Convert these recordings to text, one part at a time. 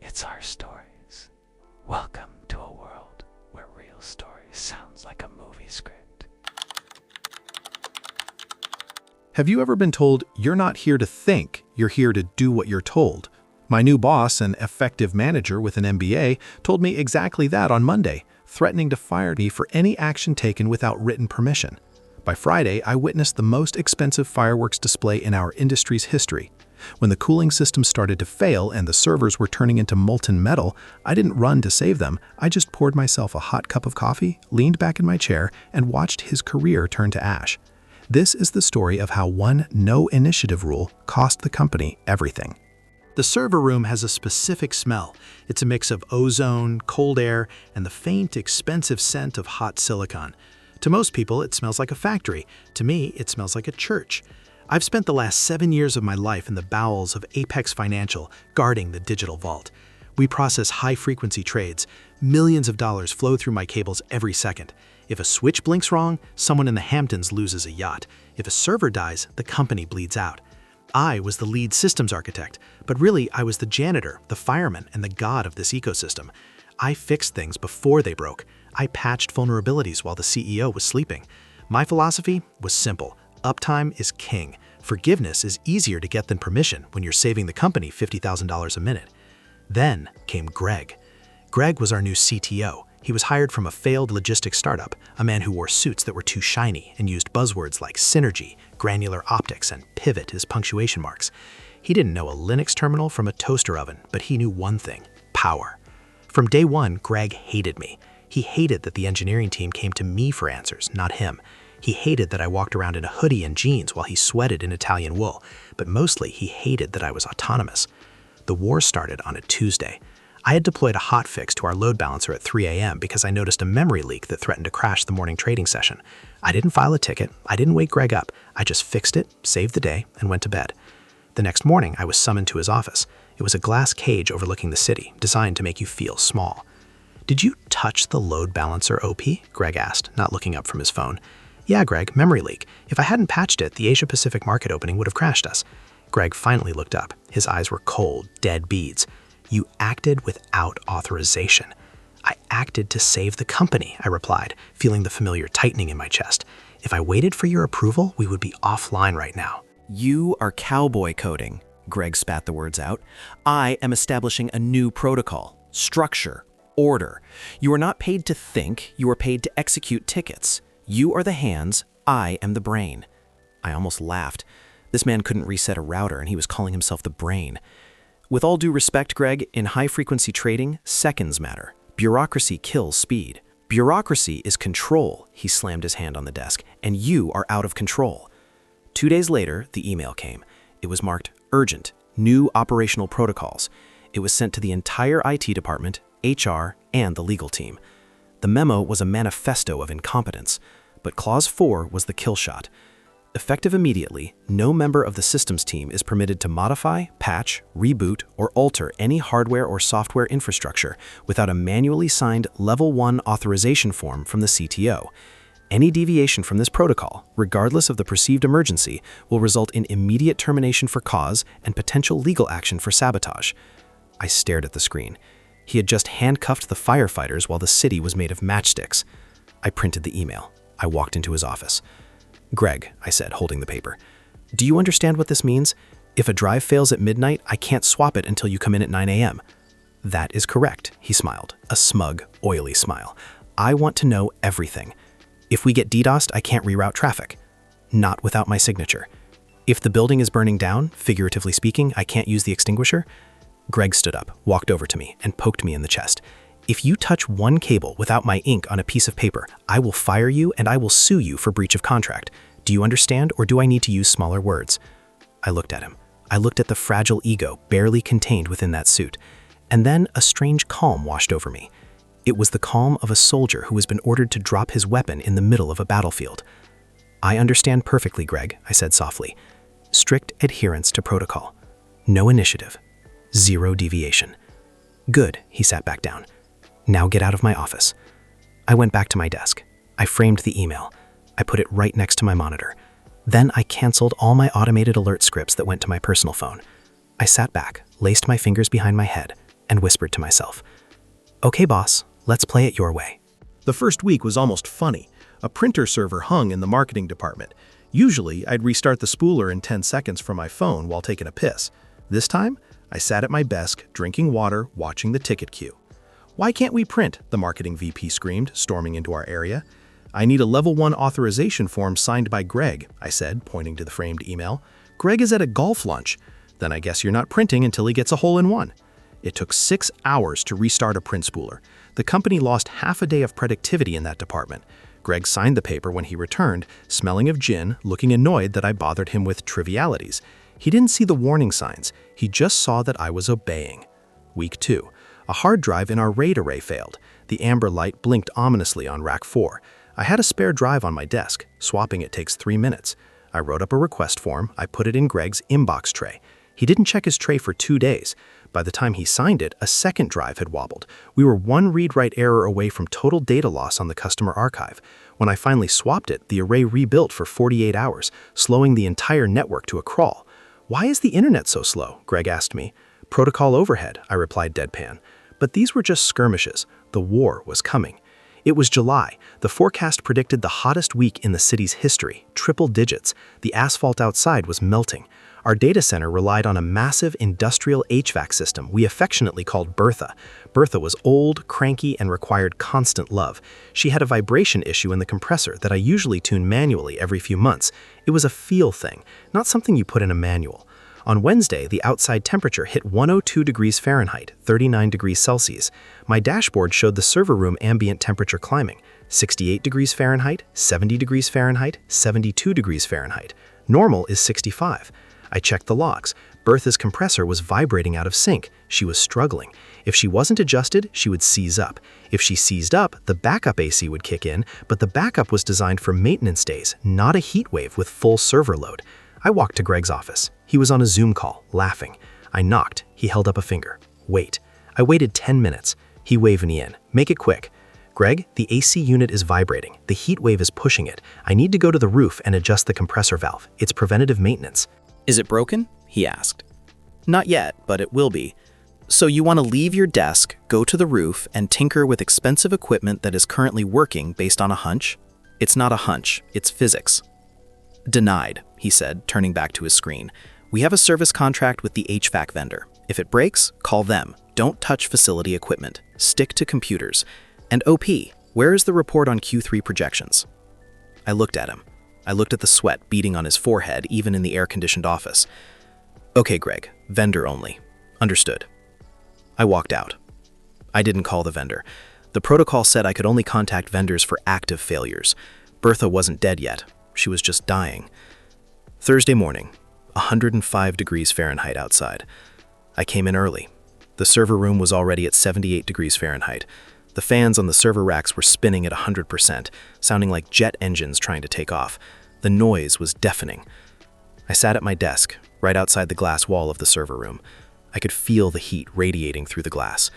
It's our stories. Welcome to a world where real stories sounds like a movie script. Have you ever been told you're not here to think, you're here to do what you're told? My new boss, an effective manager with an MBA, told me exactly that on Monday, threatening to fire me for any action taken without written permission. By Friday, I witnessed the most expensive fireworks display in our industry's history. When the cooling system started to fail and the servers were turning into molten metal, I didn't run to save them. I just poured myself a hot cup of coffee, leaned back in my chair, and watched his career turn to ash. This is the story of how one no-initiative rule cost the company everything. The server room has a specific smell. It's a mix of ozone, cold air, and the faint, expensive scent of hot silicon. To most people, it smells like a factory. To me, it smells like a church. I've spent the last 7 years of my life in the bowels of Apex Financial, guarding the digital vault. We process high-frequency trades. Millions of dollars flow through my cables every second. If a switch blinks wrong, someone in the Hamptons loses a yacht. If a server dies, the company bleeds out. I was the lead systems architect, but really I was the janitor, the fireman, and the god of this ecosystem. I fixed things before they broke. I patched vulnerabilities while the CEO was sleeping. My philosophy was simple. Uptime is king. Forgiveness is easier to get than permission when you're saving the company $50,000 a minute. Then came Greg. Greg was our new CTO. He was hired from a failed logistics startup, a man who wore suits that were too shiny and used buzzwords like synergy, granular optics, and pivot as punctuation marks. He didn't know a Linux terminal from a toaster oven, but he knew one thing: power. From day one, Greg hated me. He hated that the engineering team came to me for answers, not him. He hated that I walked around in a hoodie and jeans while he sweated in Italian wool, but mostly he hated that I was autonomous. The war started on a Tuesday. I had deployed a hotfix to our load balancer at 3 a.m. because I noticed a memory leak that threatened to crash the morning trading session. I didn't file a ticket, I didn't wake Greg up, I just fixed it, saved the day, and went to bed. The next morning, I was summoned to his office. It was a glass cage overlooking the city, designed to make you feel small. "Did you touch the load balancer, OP?" Greg asked, not looking up from his phone. "Yeah, Greg, memory leak. If I hadn't patched it, the Asia-Pacific market opening would have crashed us." Greg finally looked up. His eyes were cold, dead beads. "You acted without authorization." "I acted to save the company," I replied, feeling the familiar tightening in my chest. "If I waited for your approval, we would be offline right now." "You are cowboy coding," Greg spat the words out. "I am establishing a new protocol, structure, order. You are not paid to think, you are paid to execute tickets. You are the hands, I am the brain." I almost laughed. This man couldn't reset a router and he was calling himself the brain. "With all due respect, Greg, in high-frequency trading, seconds matter. Bureaucracy kills speed. Bureaucracy is control," he slammed his hand on the desk, "and you are out of control." 2 days later, the email came. It was marked urgent, new operational protocols. It was sent to the entire IT department, HR, and the legal team. The memo was a manifesto of incompetence, but Clause 4 was the kill shot. Effective immediately, no member of the systems team is permitted to modify, patch, reboot, or alter any hardware or software infrastructure without a manually signed Level 1 authorization form from the CTO. Any deviation from this protocol, regardless of the perceived emergency, will result in immediate termination for cause and potential legal action for sabotage. I stared at the screen. He had just handcuffed the firefighters while the city was made of matchsticks. I printed the email. I walked into his office. "Greg," I said, holding the paper, "do you understand what this means? If a drive fails at midnight, I can't swap it until you come in at 9 a.m. "That is correct," he smiled, a smug, oily smile. "I want to know everything. If we get DDoSed, I can't reroute traffic. Not without my signature. If the building is burning down, figuratively speaking, I can't use the extinguisher." Greg stood up, walked over to me, and poked me in the chest. "If you touch one cable without my ink on a piece of paper, I will fire you and I will sue you for breach of contract. Do you understand, or do I need to use smaller words?" I looked at him. I looked at the fragile ego barely contained within that suit. And then a strange calm washed over me. It was the calm of a soldier who has been ordered to drop his weapon in the middle of a battlefield. "I understand perfectly, Greg," I said softly. "Strict adherence to protocol. No initiative. Zero deviation." "Good," he sat back down. "Now get out of my office." I went back to my desk. I framed the email. I put it right next to my monitor. Then I canceled all my automated alert scripts that went to my personal phone. I sat back, laced my fingers behind my head, and whispered to myself, "Okay, boss, let's play it your way." The first week was almost funny. A printer server hung in the marketing department. Usually, I'd restart the spooler in 10 seconds from my phone while taking a piss. This time, I sat at my desk, drinking water, watching the ticket queue. "Why can't we print?" the marketing VP screamed, storming into our area. "I need a level 1 authorization form signed by Greg," I said, pointing to the framed email. "Greg is at a golf lunch." "Then I guess you're not printing until he gets a hole-in-one." It took 6 hours to restart a print spooler. The company lost half a day of productivity in that department. Greg signed the paper when he returned, smelling of gin, looking annoyed that I bothered him with trivialities. He didn't see the warning signs. He just saw that I was obeying. Week 2. A hard drive in our RAID array failed. The amber light blinked ominously on rack 4. I had a spare drive on my desk. Swapping it takes 3 minutes. I wrote up a request form. I put it in Greg's inbox tray. He didn't check his tray for 2 days. By the time he signed it, a second drive had wobbled. We were one read-write error away from total data loss on the customer archive. When I finally swapped it, the array rebuilt for 48 hours, slowing the entire network to a crawl. "Why is the internet so slow?" Greg asked me. "Protocol overhead," I replied deadpan. But these were just skirmishes. The war was coming. It was July. The forecast predicted the hottest week in the city's history, triple digits. The asphalt outside was melting. Our data center relied on a massive industrial HVAC system we affectionately called Bertha. Bertha was old, cranky, and required constant love. She had a vibration issue in the compressor that I usually tune manually every few months. It was a feel thing, not something you put in a manual. On Wednesday, the outside temperature hit 102 degrees Fahrenheit, 39 degrees Celsius. My dashboard showed the server room ambient temperature climbing, 68 degrees Fahrenheit, 70 degrees Fahrenheit, 72 degrees Fahrenheit. Normal is 65. I checked the logs. Bertha's compressor was vibrating out of sync. She was struggling. If she wasn't adjusted, she would seize up. If she seized up, the backup AC would kick in, but the backup was designed for maintenance days, not a heat wave with full server load. I walked to Greg's office. He was on a Zoom call, laughing. I knocked. He held up a finger. "Wait." I waited 10 minutes. He waved me in. "Make it quick." "Greg, the AC unit is vibrating. The heat wave is pushing it. I need to go to the roof and adjust the compressor valve. It's preventative maintenance." "Is it broken?" he asked. "Not yet, but it will be. So you want to leave your desk, go to the roof, and tinker with expensive equipment that is currently working based on a hunch? It's not a hunch, it's physics." "Denied," he said, turning back to his screen. "We have a service contract with the HVAC vendor. If it breaks, call them. Don't touch facility equipment. Stick to computers. And OP, where is the report on Q3 projections?" I looked at him. I looked at the sweat beading on his forehead, even in the air-conditioned office. "Okay, Greg, vendor only. Understood." I walked out. I didn't call the vendor. The protocol said I could only contact vendors for active failures. Bertha wasn't dead yet. She was just dying. Thursday morning, 105 degrees Fahrenheit outside. I came in early. The server room was already at 78 degrees Fahrenheit. The fans on the server racks were spinning at 100%, sounding like jet engines trying to take off. The noise was deafening. I sat at my desk, right outside the glass wall of the server room. I could feel the heat radiating through the glass.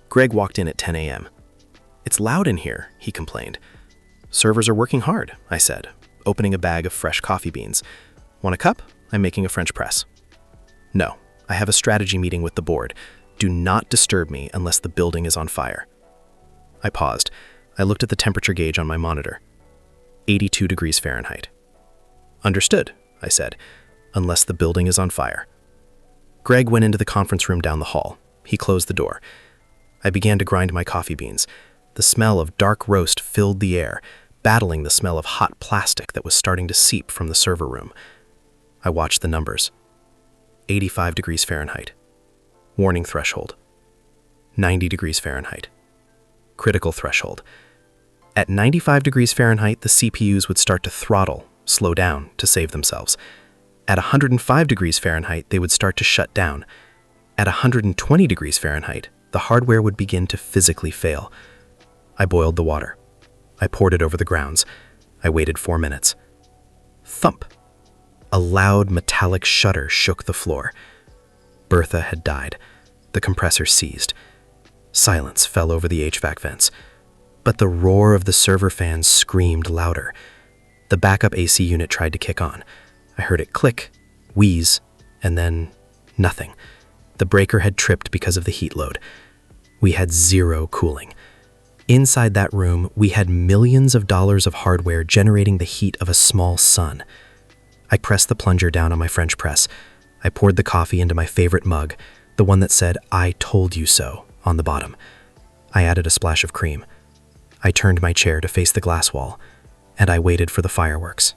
Greg walked in at 10 a.m. "It's loud in here," he complained. "Servers are working hard," I said, opening a bag of fresh coffee beans. "Want a cup? I'm making a French press." "No, I have a strategy meeting with the board. Do not disturb me unless the building is on fire." I paused. I looked at the temperature gauge on my monitor. 82 degrees Fahrenheit. "Understood," I said, "unless the building is on fire." Greg went into the conference room down the hall. He closed the door. I began to grind my coffee beans. The smell of dark roast filled the air, battling the smell of hot plastic that was starting to seep from the server room. I watched the numbers. 85 degrees Fahrenheit. Warning threshold. 90 degrees Fahrenheit. Critical threshold. At 95 degrees Fahrenheit, the CPUs would start to throttle, slow down, to save themselves. At 105 degrees Fahrenheit, they would start to shut down. At 120 degrees Fahrenheit, the hardware would begin to physically fail. I boiled the water. I poured it over the grounds. I waited 4 minutes. Thump! A loud metallic shudder shook the floor. Bertha had died. The compressor seized. Silence fell over the HVAC vents. But the roar of the server fans screamed louder. The backup AC unit tried to kick on. I heard it click, wheeze, and then nothing. The breaker had tripped because of the heat load. We had zero cooling. Inside that room, we had millions of dollars of hardware generating the heat of a small sun. I pressed the plunger down on my French press. I poured the coffee into my favorite mug, the one that said, "I told you so," on the bottom. I added a splash of cream. I turned my chair to face the glass wall, and I waited for the fireworks.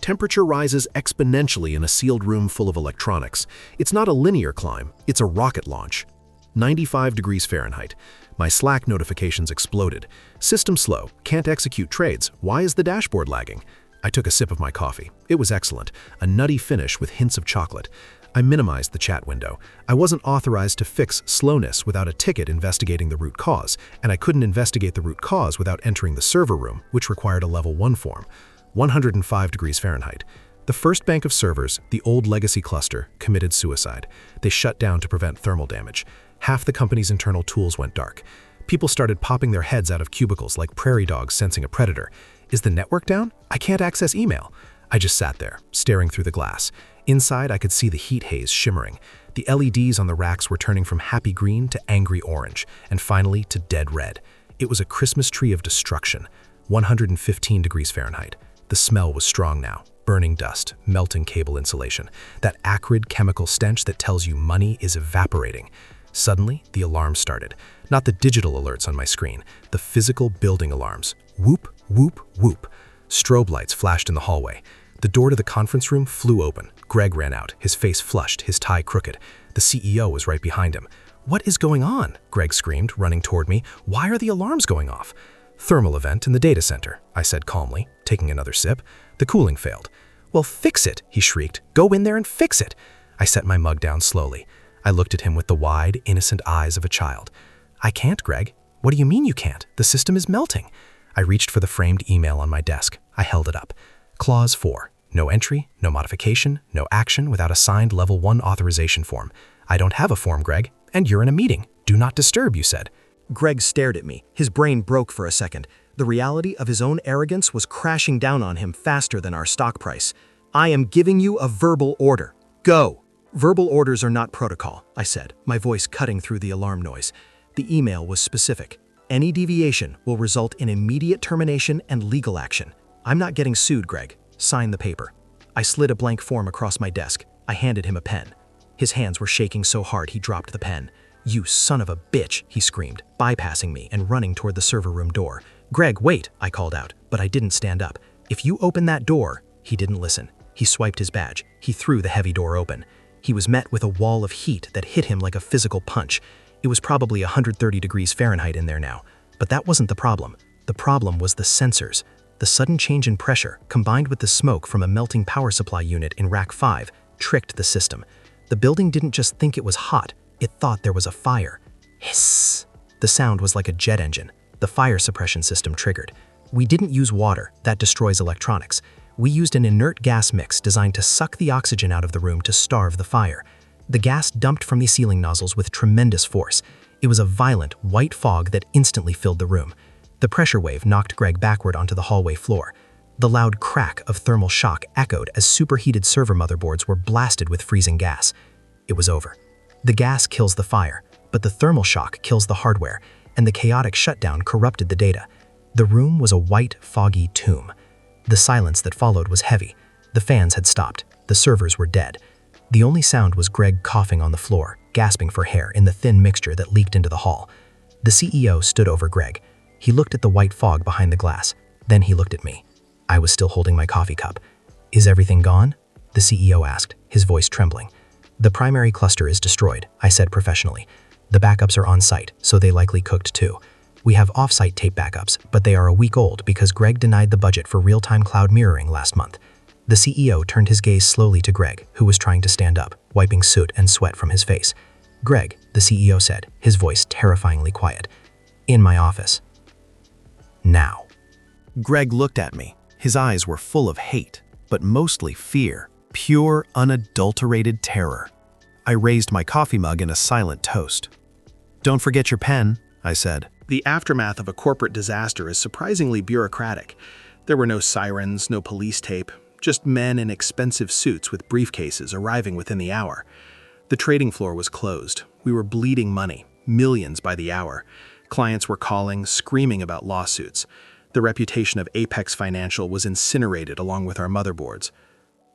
Temperature rises exponentially in a sealed room full of electronics. It's not a linear climb, it's a rocket launch. 95 degrees Fahrenheit. My Slack notifications exploded. System slow, can't execute trades. Why is the dashboard lagging? I took a sip of my coffee. It was excellent, a nutty finish with hints of chocolate. I minimized the chat window. I wasn't authorized to fix slowness without a ticket investigating the root cause, and I couldn't investigate the root cause without entering the server room, which required a level 1 form. 105 degrees Fahrenheit. The first bank of servers, the old legacy cluster, committed suicide. They shut down to prevent thermal damage. Half the company's internal tools went dark. People started popping their heads out of cubicles like prairie dogs sensing a predator. Is the network down? I can't access email. I just sat there, staring through the glass. Inside, I could see the heat haze shimmering. The LEDs on the racks were turning from happy green to angry orange, and finally to dead red. It was a Christmas tree of destruction. 115 degrees Fahrenheit. The smell was strong now. Burning dust, melting cable insulation. That acrid chemical stench that tells you money is evaporating. Suddenly, the alarm started. Not the digital alerts on my screen, the physical building alarms. Whoop, whoop, whoop. Strobe lights flashed in the hallway. The door to the conference room flew open. Greg ran out, his face flushed, his tie crooked. The CEO was right behind him. "What is going on?" Greg screamed, running toward me. "Why are the alarms going off?" "Thermal event in the data center," I said calmly, taking another sip. "The cooling failed." "Well, fix it," he shrieked. "Go in there and fix it." I set my mug down slowly. I looked at him with the wide, innocent eyes of a child. "I can't, Greg." "What do you mean you can't? The system is melting." I reached for the framed email on my desk. I held it up. Clause 4. No entry, no modification, no action without a signed Level 1 authorization form. "I don't have a form, Greg, and you're in a meeting. Do not disturb," you said. Greg stared at me. His brain broke for a second. The reality of his own arrogance was crashing down on him faster than our stock price. "I am giving you a verbal order. Go." "Verbal orders are not protocol," I said, my voice cutting through the alarm noise. The email was specific. "Any deviation will result in immediate termination and legal action. I'm not getting sued, Greg. Sign the paper." I slid a blank form across my desk. I handed him a pen. His hands were shaking so hard he dropped the pen. "You son of a bitch," he screamed, bypassing me and running toward the server room door. "Greg, wait," I called out, but I didn't stand up. "If you open that door—" He didn't listen. He swiped his badge. He threw the heavy door open. He was met with a wall of heat that hit him like a physical punch. It was probably 130 degrees Fahrenheit in there now. But that wasn't the problem. The problem was the sensors. The sudden change in pressure, combined with the smoke from a melting power supply unit in Rack 5, tricked the system. The building didn't just think it was hot, it thought there was a fire. Hiss! The sound was like a jet engine. The fire suppression system triggered. We didn't use water, that destroys electronics. We used an inert gas mix designed to suck the oxygen out of the room to starve the fire. The gas dumped from the ceiling nozzles with tremendous force. It was a violent, white fog that instantly filled the room. The pressure wave knocked Greg backward onto the hallway floor. The loud crack of thermal shock echoed as superheated server motherboards were blasted with freezing gas. It was over. The gas kills the fire, but the thermal shock kills the hardware, and the chaotic shutdown corrupted the data. The room was a white, foggy tomb. The silence that followed was heavy. The fans had stopped. The servers were dead. The only sound was Greg coughing on the floor, gasping for air in the thin mixture that leaked into the hall. The CEO stood over Greg. He looked at the white fog behind the glass. Then he looked at me. I was still holding my coffee cup. "Is everything gone?" the CEO asked, his voice trembling. "The primary cluster is destroyed," I said professionally. "The backups are on site, so they likely cooked too. We have off-site tape backups, but they are a week old because Greg denied the budget for real-time cloud mirroring last month." The CEO turned his gaze slowly to Greg, who was trying to stand up, wiping soot and sweat from his face. "Greg," the CEO said, his voice terrifyingly quiet. "In my office. Now." Greg looked at me. His eyes were full of hate, but mostly fear, pure, unadulterated terror. I raised my coffee mug in a silent toast. "Don't forget your pen," I said. The aftermath of a corporate disaster is surprisingly bureaucratic. There were no sirens, no police tape, just men in expensive suits with briefcases arriving within the hour. The trading floor was closed. We were bleeding money, millions by the hour. Clients were calling, screaming about lawsuits. The reputation of Apex Financial was incinerated along with our motherboards.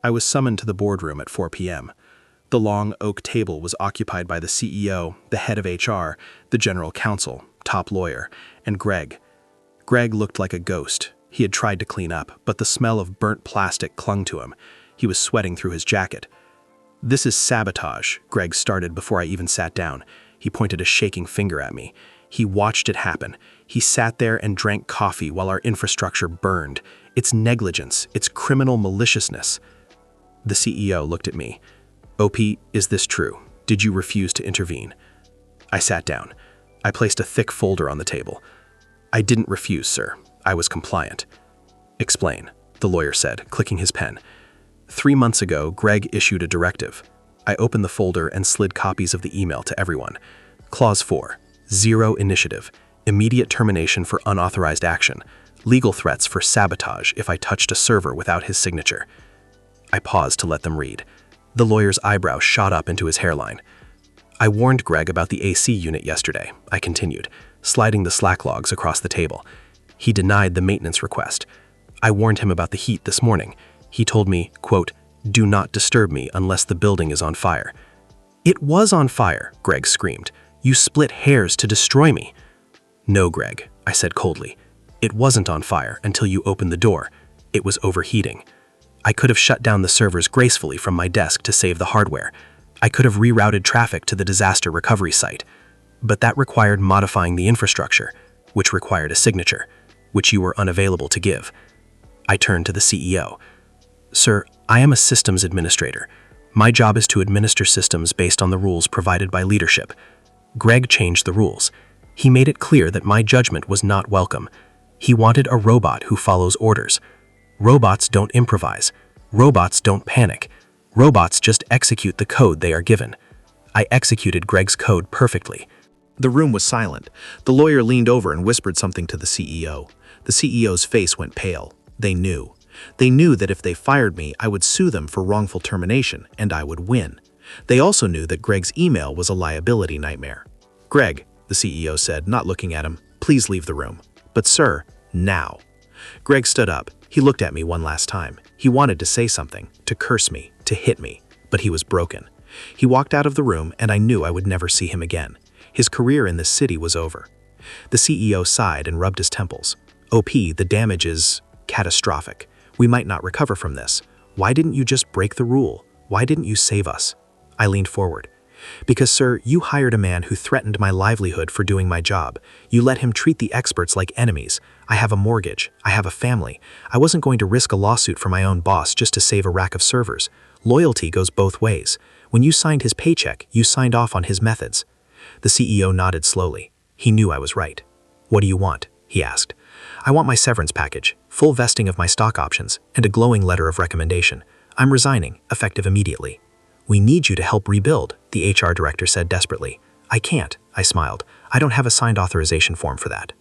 I was summoned to the boardroom at 4 p.m. The long oak table was occupied by the CEO, the head of HR, the general counsel, top lawyer, and Greg. Greg looked like a ghost. He had tried to clean up, but the smell of burnt plastic clung to him. He was sweating through his jacket. "This is sabotage," Greg started before I even sat down. He pointed a shaking finger at me. He watched it happen. He sat there and drank coffee while our infrastructure burned. It's negligence. It's criminal maliciousness. The CEO looked at me. "OP, is this true? Did you refuse to intervene?" I sat down. I placed a thick folder on the table. "I didn't refuse, sir. I was compliant." "Explain," the lawyer said, clicking his pen. 3 months ago, Greg issued a directive. I opened the folder and slid copies of the email to everyone. Clause 4, zero initiative, immediate termination for unauthorized action, legal threats for sabotage if I touched a server without his signature. I paused to let them read. The lawyer's eyebrow shot up into his hairline. "I warned Greg about the AC unit yesterday," I continued, sliding the Slack logs across the table. "He denied the maintenance request. I warned him about the heat this morning. He told me, quote, 'Do not disturb me unless the building is on fire.'" "It was on fire," Greg screamed. "You split hairs to destroy me." "No, Greg," I said coldly. "It wasn't on fire until you opened the door. It was overheating. I could have shut down the servers gracefully from my desk to save the hardware. I could have rerouted traffic to the disaster recovery site. But that required modifying the infrastructure, which required a signature, which you were unavailable to give." I turned to the CEO. "Sir, I am a systems administrator. My job is to administer systems based on the rules provided by leadership. Greg changed the rules. He made it clear that my judgment was not welcome. He wanted a robot who follows orders. Robots don't improvise. Robots don't panic. Robots just execute the code they are given. I executed Greg's code perfectly." The room was silent. The lawyer leaned over and whispered something to the CEO. The CEO's face went pale. They knew. They knew that if they fired me, I would sue them for wrongful termination, and I would win. They also knew that Greg's email was a liability nightmare. "Greg," the CEO said, not looking at him, "please leave the room." "But sir, now." Greg stood up. He looked at me one last time. He wanted to say something, to curse me, to hit me, but he was broken. He walked out of the room, and I knew I would never see him again. His career in this city was over. The CEO sighed and rubbed his temples. "OP, the damage is catastrophic. We might not recover from this. Why didn't you just break the rule? Why didn't you save us?" I leaned forward. "Because, sir, you hired a man who threatened my livelihood for doing my job. You let him treat the experts like enemies. I have a mortgage. I have a family. I wasn't going to risk a lawsuit for my own boss just to save a rack of servers. Loyalty goes both ways. When you signed his paycheck, you signed off on his methods." The CEO nodded slowly. He knew I was right. "What do you want?" he asked. "I want my severance package, full vesting of my stock options, and a glowing letter of recommendation. I'm resigning, effective immediately." "We need you to help rebuild," the HR director said desperately. "I can't," I smiled. "I don't have a signed authorization form for that."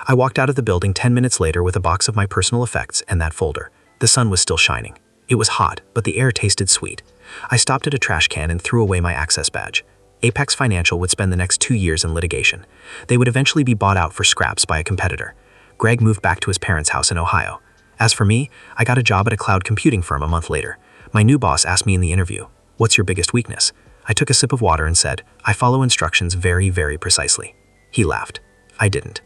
I walked out of the building 10 minutes later with a box of my personal effects and that folder. The sun was still shining. It was hot, but the air tasted sweet. I stopped at a trash can and threw away my access badge. Apex Financial would spend the next 2 years in litigation. They would eventually be bought out for scraps by a competitor. Greg moved back to his parents' house in Ohio. As for me, I got a job at a cloud computing firm a month later. My new boss asked me in the interview, "What's your biggest weakness?" I took a sip of water and said, "I follow instructions very, very precisely." He laughed. I didn't.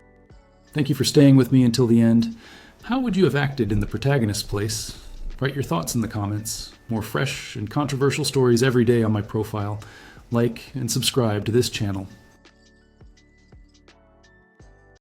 Thank you for staying with me until the end. How would you have acted in the protagonist's place? Write your thoughts in the comments. More fresh and controversial stories every day on my profile. Like and subscribe to this channel.